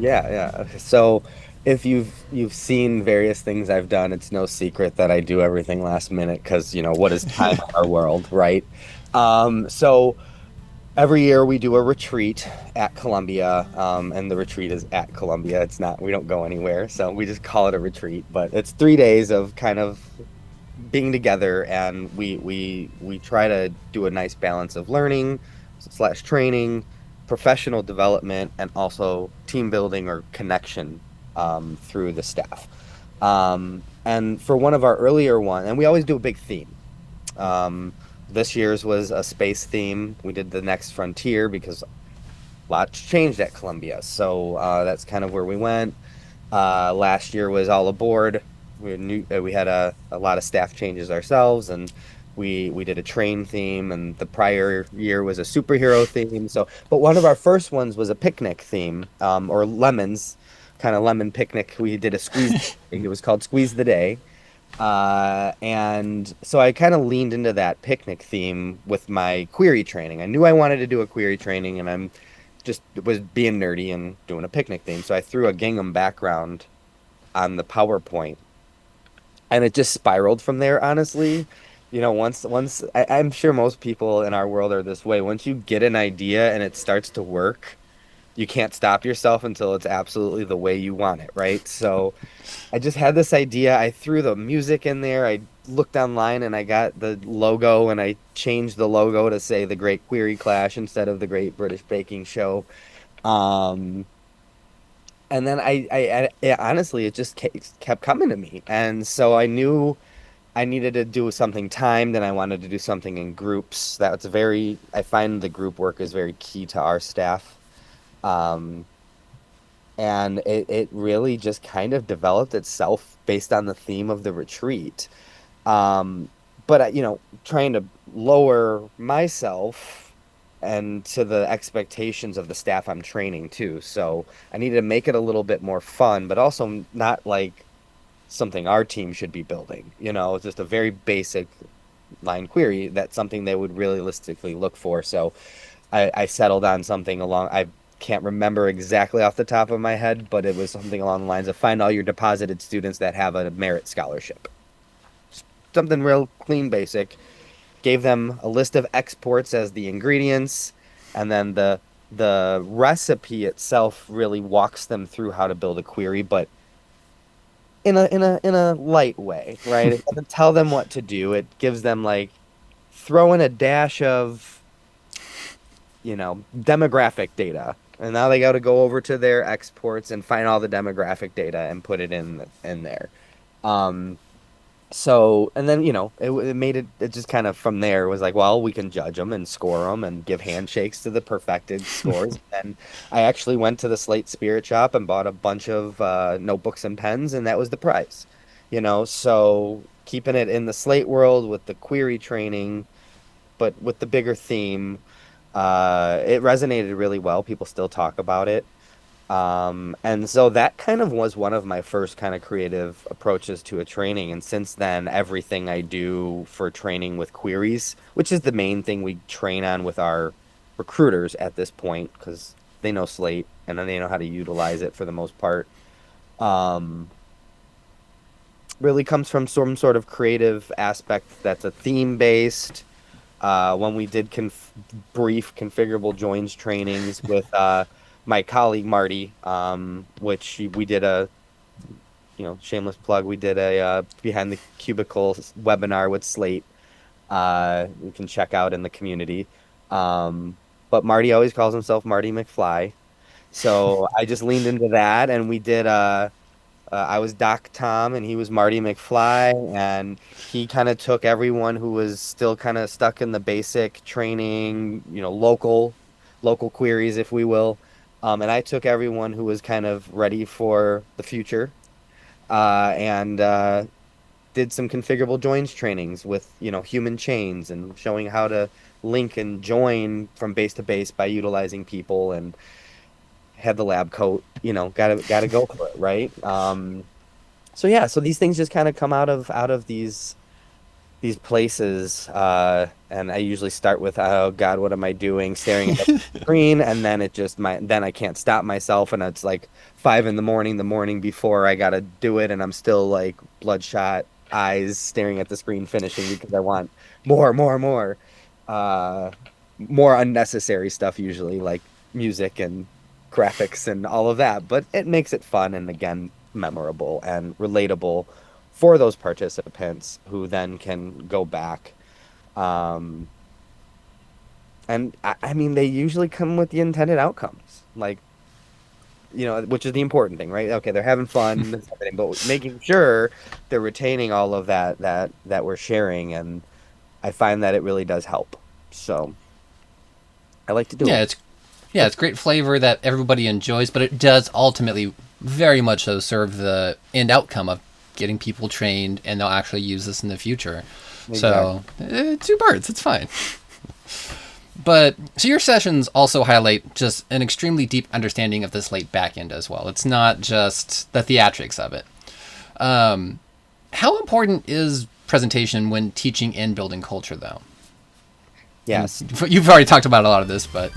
Yeah, yeah. So if you've seen various things I've done, it's no secret that I do everything last minute because, what is time in our world, right? So every year we do a retreat at Columbia, and the retreat is at Columbia. It's not, we don't go anywhere, so we just call it a retreat, but it's 3 days of kind of being together, and we try to do a nice balance of learning slash training, professional development, and also team building or connection through the staff. And for one of our earlier one, and we always do a big theme. This year's was a space theme. We did the next frontier because lots changed at Columbia. So that's kind of where we went. Last year was all aboard. We had a lot of staff changes ourselves, and we did a train theme. And the prior year was a superhero theme. So, but one of our first ones was a picnic theme, or lemons, kind of lemon picnic. We did a squeeze. It was called Squeeze the Day. And so I kind of leaned into that picnic theme with my query training. I knew I wanted to do a query training, and I'm just was being nerdy and doing a picnic theme. So I threw a gingham background on the PowerPoint, and it just spiraled from there, honestly. Once I'm sure most people in our world are this way. Once you get an idea and it starts to work, you can't stop yourself until it's absolutely the way you want it, right? So I just had this idea. I threw the music in there. I looked online and I got the logo, and I changed the logo to say the Great Query Clash instead of the Great British Baking Show. Um, and then yeah, honestly, it just kept coming to me. And so I knew I needed to do something timed, and I wanted to do something in groups. I find the group work is very key to our staff. Um, and it really just kind of developed itself based on the theme of the retreat. Um, but trying to lower myself and to the expectations of the staff I'm training too. So I needed to make it a little bit more fun, but also not like something our team should be building. It's just a very basic line query. That's something they would realistically look for. So I settled on something I can't remember exactly off the top of my head, but it was something along the lines of find all your deposited students that have a merit scholarship. Something real clean, basic. Gave them a list of exports as the ingredients, and then the recipe itself really walks them through how to build a query, but in a light way, right? It doesn't tell them what to do. It gives them like throw in a dash of demographic data. And now they got to go over to their exports and find all the demographic data and put it in there. Um, so, and then, it made it just kind of from there was like, well, we can judge them and score them and give handshakes to the perfected scores. And I actually went to the Slate Spirit Shop and bought a bunch of notebooks and pens, and that was the prize. So keeping it in the Slate world with the query training, but with the bigger theme, it resonated really well. People still talk about it. And so that kind of was one of my first kind of creative approaches to a training. And since then, everything I do for training with queries, which is the main thing we train on with our recruiters at this point, because they know Slate and then they know how to utilize it for the most part, um, really comes from some sort of creative aspect that's a theme based. When we did brief configurable joins trainings with my colleague Marty, which we did shameless plug, we did a behind the cubicle webinar with Slate. You can check out in the community. But Marty always calls himself Marty McFly. So I just leaned into that, and we did I was Doc Tom and he was Marty McFly, and he kind of took everyone who was still kind of stuck in the basic training, local queries, if we will. And I took everyone who was kind of ready for the future, and did some configurable joins trainings with, human chains and showing how to link and join from base to base by utilizing people, and had the lab coat, gotta go for it, right? So yeah, so these things just kind of come out of these these places, and I usually start with, oh God, what am I doing? Staring at the screen, and then then I can't stop myself, and it's like 5 in the morning before I gotta do it, and I'm still like bloodshot eyes staring at the screen, finishing because I want more, more, more, uh, more unnecessary stuff usually, like music and graphics and all of that, but it makes it fun and again memorable and relatable for those participants who then can go back. Um, and I mean, they usually come with the intended outcomes, like, which is the important thing, right? Okay, they're having fun, that's everything, but making sure they're retaining all of that we're sharing, and I find that it really does help. So I like to do Yeah, them. it's great flavor that everybody enjoys, but it does ultimately very much so serve the end outcome of getting people trained and they'll actually use this in the future. Exactly. So, two birds, it's fine. But so your sessions also highlight just an extremely deep understanding of the Slate backend as well. It's not just the theatrics of it. How important is presentation when teaching and building culture, though? And Yes. you've already talked about a lot of this, but